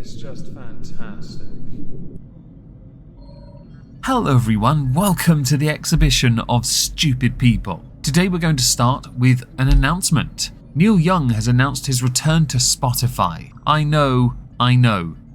is just fantastic. Hello everyone, welcome to the exhibition of stupid people. Today we're going to start with an announcement. Neil Young has announced his return to Spotify. I know.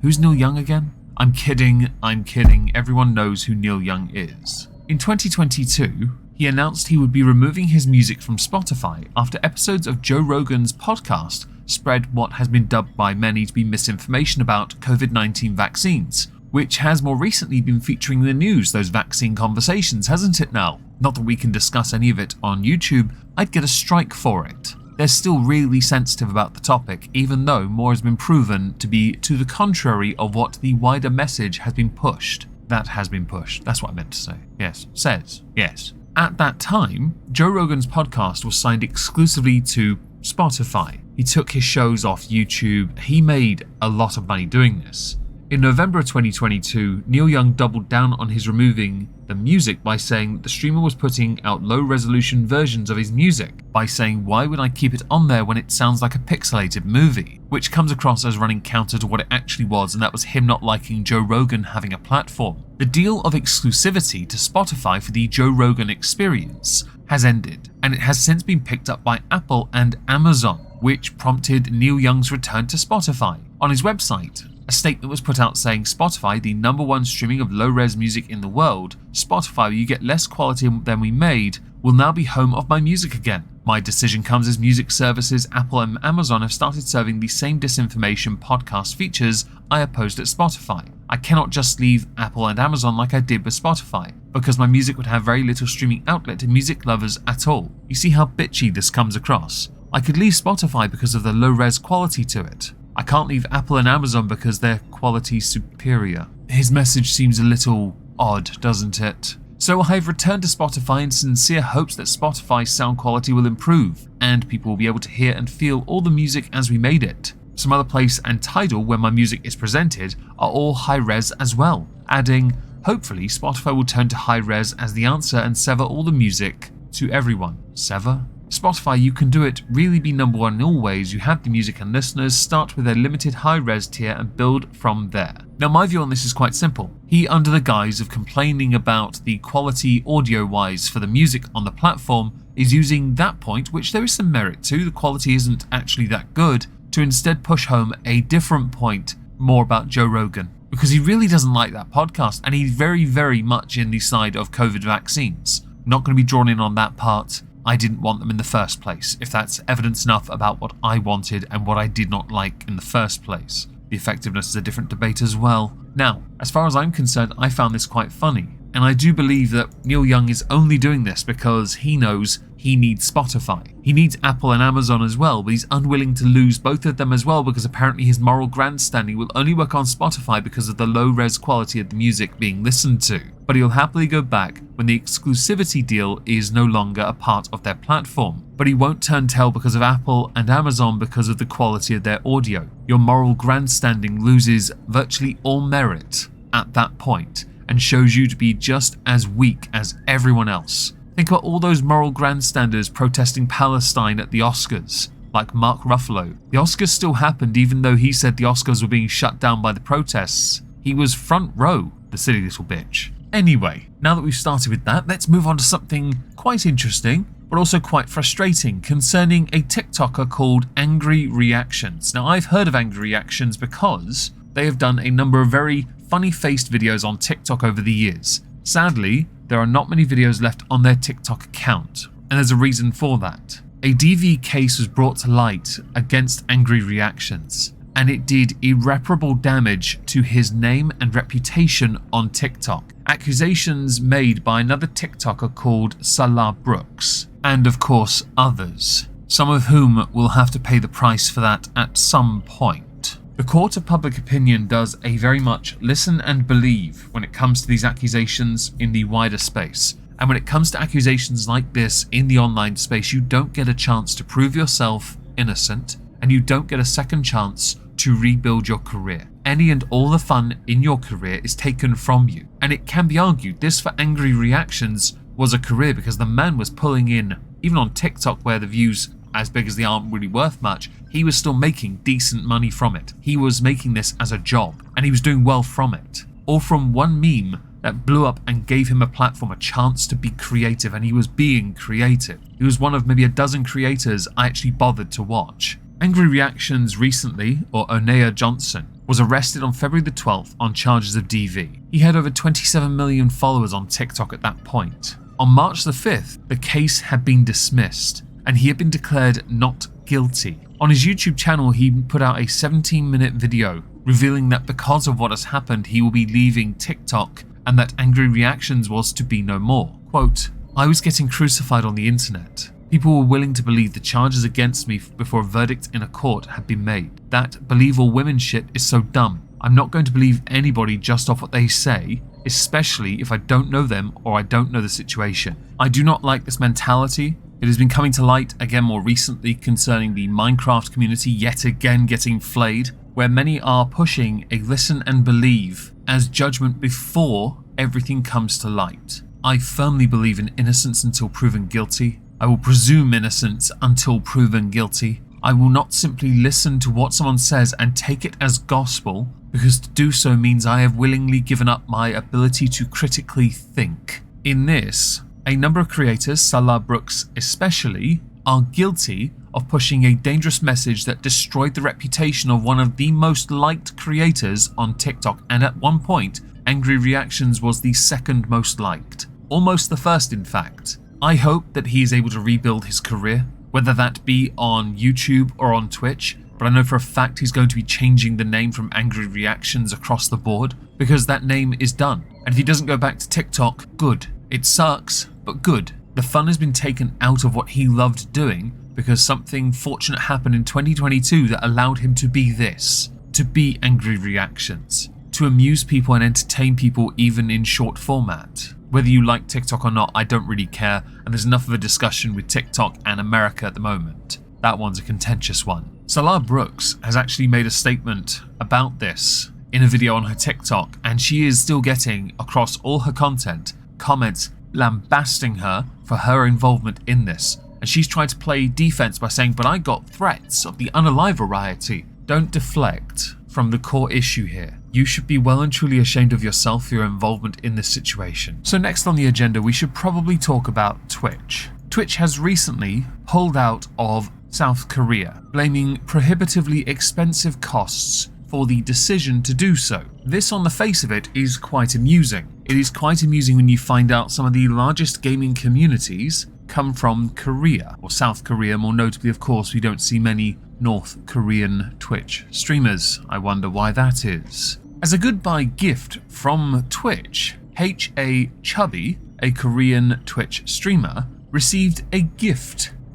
Who's Neil Young again? I'm kidding. Everyone knows who Neil Young is. In 2022, he announced he would be removing his music from Spotify after episodes of Joe Rogan's podcast spread what has been dubbed by many to be misinformation about COVID-19 vaccines, which has more recently been featuring in the news, those vaccine conversations, hasn't it now? Not that we can discuss any of it on YouTube, I'd get a strike for it. They're still really sensitive about the topic, even though more has been proven to be to the contrary of what the wider message has been pushed. That has been pushed, that's what I meant to say. Yes, says, yes. At that time, Joe Rogan's podcast was signed exclusively to Spotify. He took his shows off YouTube, he made a lot of money doing this. In November of 2022, Neil Young doubled down on his removing the music by saying that the streamer was putting out low-resolution versions of his music, by saying why would I keep it on there when it sounds like a pixelated movie, which comes across as running counter to what it actually was, and that was him not liking Joe Rogan having a platform. The deal of exclusivity to Spotify for the Joe Rogan experience has ended, and it has since been picked up by Apple and Amazon, which prompted Neil Young's return to Spotify. On his website, a statement was put out saying Spotify, the #1 streaming of low-res music in the world, Spotify, where you get less quality than we made, will now be home of my music again. My decision comes as music services Apple and Amazon have started serving the same disinformation podcast features I opposed at Spotify. I cannot just leave Apple and Amazon like I did with Spotify, because my music would have very little streaming outlet to music lovers at all. You see how bitchy this comes across? I could leave Spotify because of the low-res quality to it. I can't leave Apple and Amazon because their quality's superior. His message seems a little odd, doesn't it? So I've returned to Spotify in sincere hopes that Spotify's sound quality will improve, and people will be able to hear and feel all the music as we made it. Some Other Place and Tidal, where my music is presented, are all high-res as well, adding, hopefully Spotify will turn to high-res as the answer and sever all the music to everyone. Sever? Spotify, you can do it, really be #1 in all ways. You have the music and listeners, start with a limited high-res tier and build from there. Now my view on this is quite simple. He, under the guise of complaining about the quality audio-wise for the music on the platform, is using that point, which there is some merit to, the quality isn't actually that good, to instead push home a different point, more about Joe Rogan. Because he really doesn't like that podcast, and he's very, very much in the side of COVID vaccines. Not going to be drawn in on that part. I didn't want them in the first place, if that's evidence enough about what I wanted and what I did not like in the first place. The effectiveness is a different debate as well. Now, as far as I'm concerned, I found this quite funny, and I do believe that Neil Young is only doing this because he knows he needs Spotify. He needs Apple and Amazon as well, but he's unwilling to lose both of them as well because apparently his moral grandstanding will only work on Spotify because of the low-res quality of the music being listened to. But he'll happily go back when the exclusivity deal is no longer a part of their platform. But he won't turn tail because of Apple and Amazon because of the quality of their audio. Your moral grandstanding loses virtually all merit at that point and shows you to be just as weak as everyone else. Think about all those moral grandstanders protesting Palestine at the Oscars, like Mark Ruffalo. The Oscars still happened even though he said the Oscars were being shut down by the protests. He was front row, the silly little bitch. Anyway, now that we've started with that, let's move on to something quite interesting, but also quite frustrating, concerning a TikToker called Angry Reactions. Now, I've heard of Angry Reactions because they have done a number of very funny-faced videos on TikTok over the years. Sadly, there are not many videos left on their TikTok account, and there's a reason for that. A DV case was brought to light against Angry Reactions, and it did irreparable damage to his name and reputation on TikTok. Accusations made by another TikToker called Salah Brooks, and of course others, some of whom will have to pay the price for that at some point. The court of public opinion does a very much listen and believe when it comes to these accusations in the wider space. And when it comes to accusations like this in the online space, you don't get a chance to prove yourself innocent, and you don't get a second chance to rebuild your career. Any and all the fun in your career is taken from you. And it can be argued this for Angry Reactions was a career because the man was pulling in, even on TikTok where the views as big as they aren't really worth much, he was still making decent money from it. He was making this as a job, and he was doing well from it. All from one meme that blew up and gave him a platform, a chance to be creative, and he was being creative. He was one of maybe a dozen creators I actually bothered to watch. Angry Reactions recently, or Onea Johnson, was arrested on February the 12th on charges of DV. He had over 27 million followers on TikTok at that point. On March the 5th, the case had been dismissed, and he had been declared not guilty. On his YouTube channel, he put out a 17-minute video revealing that because of what has happened, he will be leaving TikTok and that Angry Reactions was to be no more. Quote, "I was getting crucified on the internet. People were willing to believe the charges against me before a verdict in a court had been made. That believe all women shit is so dumb. I'm not going to believe anybody just off what they say, especially if I don't know them or I don't know the situation. I do not like this mentality. It has been coming to light again more recently concerning the Minecraft community yet again getting flayed, where many are pushing a listen and believe as judgment before everything comes to light. I firmly believe in innocence until proven guilty. I will presume innocence until proven guilty. I will not simply listen to what someone says and take it as gospel, because to do so means I have willingly given up my ability to critically think." In this, a number of creators, Salah Brooks especially, are guilty of pushing a dangerous message that destroyed the reputation of one of the most liked creators on TikTok, and at one point, Angry Reactions was the second most liked. Almost the first, in fact. I hope that he is able to rebuild his career, whether that be on YouTube or on Twitch, but I know for a fact he's going to be changing the name from Angry Reactions across the board, because that name is done. And if he doesn't go back to TikTok, good. It sucks, but good. The fun has been taken out of what he loved doing, because something fortunate happened in 2022 that allowed him to be this, to be Angry Reactions, to amuse people and entertain people even in short format. Whether you like TikTok or not, I don't really care, and there's enough of a discussion with TikTok and America at the moment. That one's a contentious one. Salah Brooks has actually made a statement about this in a video on her TikTok, and she is still getting, across all her content, comments lambasting her for her involvement in this. And she's trying to play defense by saying, "But I got threats of the unalive variety." Don't deflect from the core issue here. You should be well and truly ashamed of yourself for your involvement in this situation. So next on the agenda, we should probably talk about Twitch. Twitch has recently pulled out of South Korea, blaming prohibitively expensive costs for the decision to do so. This, on the face of it, is quite amusing. It is quite amusing when you find out some of the largest gaming communities come from Korea, or South Korea. More notably, of course, we don't see many North Korean Twitch streamers. I wonder why that is. As a goodbye gift from Twitch, H.A. Chubby, a Korean Twitch streamer, received a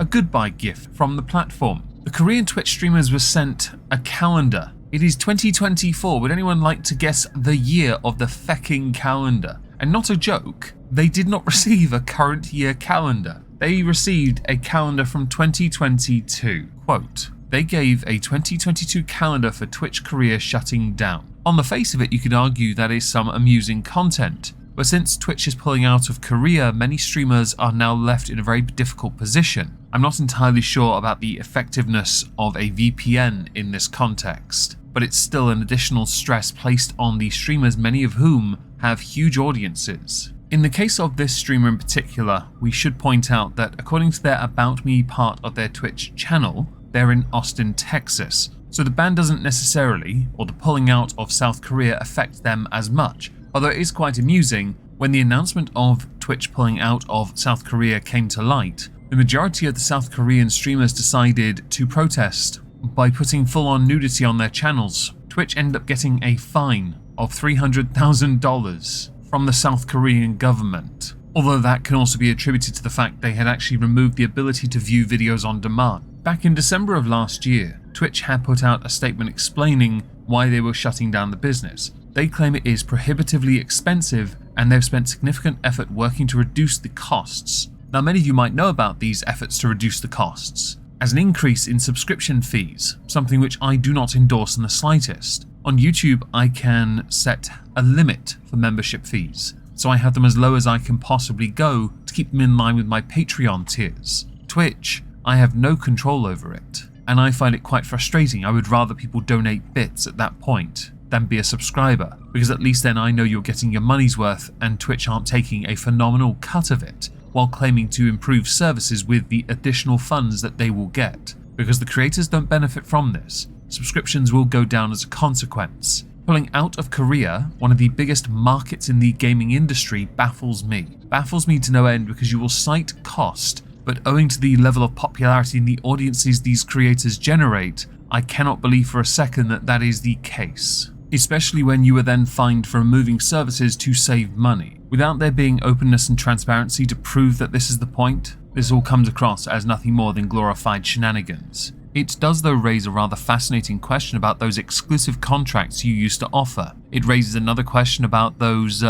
goodbye gift from the platform. The Korean Twitch streamers were sent a calendar. It is 2024. Would anyone like to guess the year of the fecking calendar? And not a joke, they did not receive a current year calendar. They received a calendar from 2022. Quote, "They gave a 2022 calendar for Twitch Korea shutting down." On the face of it, you could argue that is some amusing content. But since Twitch is pulling out of Korea, many streamers are now left in a very difficult position. I'm not entirely sure about the effectiveness of a VPN in this context, but it's still an additional stress placed on the streamers, many of whom have huge audiences. In the case of this streamer in particular, we should point out that according to their About Me part of their Twitch channel, they're in Austin, Texas. So the ban doesn't necessarily, or the pulling out of South Korea, affect them as much. Although it is quite amusing, when the announcement of Twitch pulling out of South Korea came to light, the majority of the South Korean streamers decided to protest by putting full-on nudity on their channels. Twitch ended up getting a fine of $300,000 from the South Korean government, although that can also be attributed to the fact they had actually removed the ability to view videos on demand. Back in December of last year, Twitch had put out a statement explaining why they were shutting down the business. They claim it is prohibitively expensive, and they've spent significant effort working to reduce the costs. Now, many of you might know about these efforts to reduce the costs as an increase in subscription fees, something which I do not endorse in the slightest. On YouTube, I can set a limit for membership fees, so I have them as low as I can possibly go to keep them in line with my Patreon tiers. Twitch, I have no control over it. and I find it quite frustrating. I would rather people donate bits at that point than be a subscriber, because at least then I know you're getting your money's worth and Twitch aren't taking a phenomenal cut of it while claiming to improve services with the additional funds that they will get, because the creators don't benefit from this. Subscriptions will go down as a consequence. Pulling out of Korea, one of the biggest markets in the gaming industry, baffles me. Baffles me to no end, because you will cite cost, but owing to the level of popularity and the audiences these creators generate, I cannot believe for a second that that is the case. Especially when you are then fined for removing services to save money. Without there being openness and transparency to prove that this is the point, this all comes across as nothing more than glorified shenanigans. It does though raise a rather fascinating question about those exclusive contracts you used to offer. It raises another question about those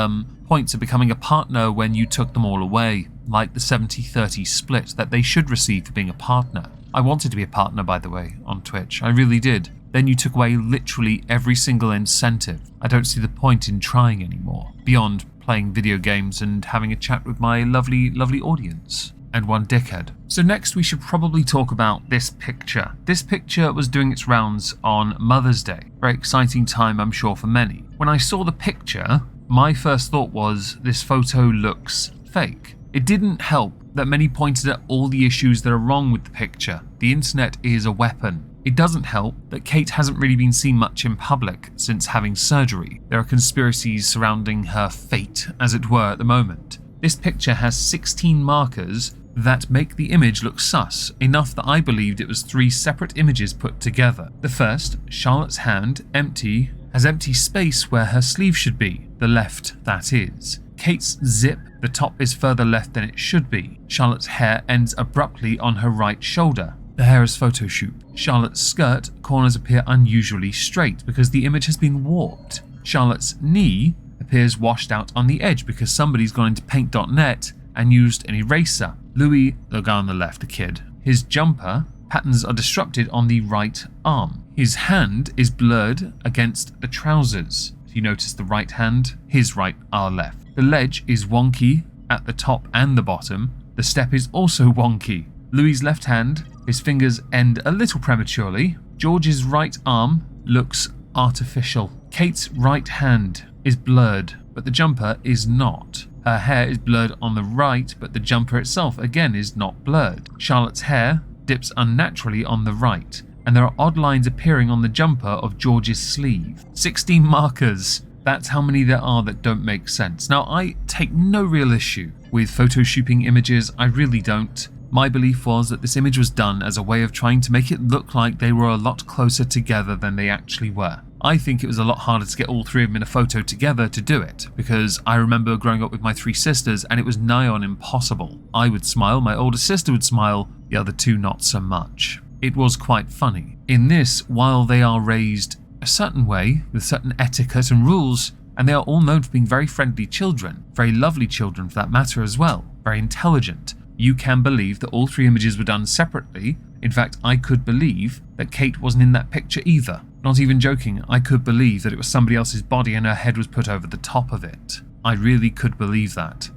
points of becoming a partner when you took them all away, like the 70-30 split that they should receive for being a partner. I wanted to be a partner, by the way, on Twitch. I really did. Then you took away literally every single incentive. I don't see the point in trying anymore, beyond playing video games and having a chat with my lovely, lovely audience. And one dickhead. So next we should probably talk about this picture. This picture was doing its rounds on Mother's Day. Very exciting time, I'm sure, for many. When I saw the picture, my first thought was, this photo looks fake. It didn't help that many pointed at all the issues that are wrong with the picture. The internet is a weapon. It doesn't help that Kate hasn't really been seen much in public since having surgery. There are conspiracies surrounding her fate, as it were, at the moment. This picture has 16 markers that make the image look sus, enough that I believed it was 3 separate images put together. The first, Charlotte's hand, empty, has empty space where her sleeve should be, the left that is. Kate's zip, the top is further left than it should be. Charlotte's hair ends abruptly on her right shoulder. The hair is photoshooped. Charlotte's skirt corners appear unusually straight because the image has been warped. Charlotte's knee appears washed out on the edge because somebody's gone into paint.net and used an eraser. Louis, the guy on the left, a kid, his jumper patterns are disrupted on the right arm. His hand is blurred against the trousers. If you notice the right hand, his right, our left. The ledge is wonky at the top and the bottom. The step is also wonky. Louis' left hand, his fingers end a little prematurely. George's right arm looks artificial. Kate's right hand is blurred, but the jumper is not. Her hair is blurred on the right, but the jumper itself again is not blurred. Charlotte's hair dips unnaturally on the right, and there are odd lines appearing on the jumper of George's sleeve. 16 markers. That's how many there are that don't make sense. Now, I take no real issue with photoshooping images. I really don't. My belief was that this image was done as a way of trying to make it look like they were a lot closer together than they actually were. I think it was a lot harder to get all 3 of them in a photo together to do it, because I remember growing up with my 3 sisters and it was nigh on impossible. I would smile, my older sister would smile, the other 2 not so much. It was quite funny. In this, while they are raised a certain way, with certain etiquette and rules, and they are all known for being very friendly children, very lovely children for that matter as well, very intelligent, you can believe that all 3 images were done separately. In fact, I could believe that Kate wasn't in that picture either. Not even joking, I could believe that it was somebody else's body and her head was put over the top of it. I really could believe that.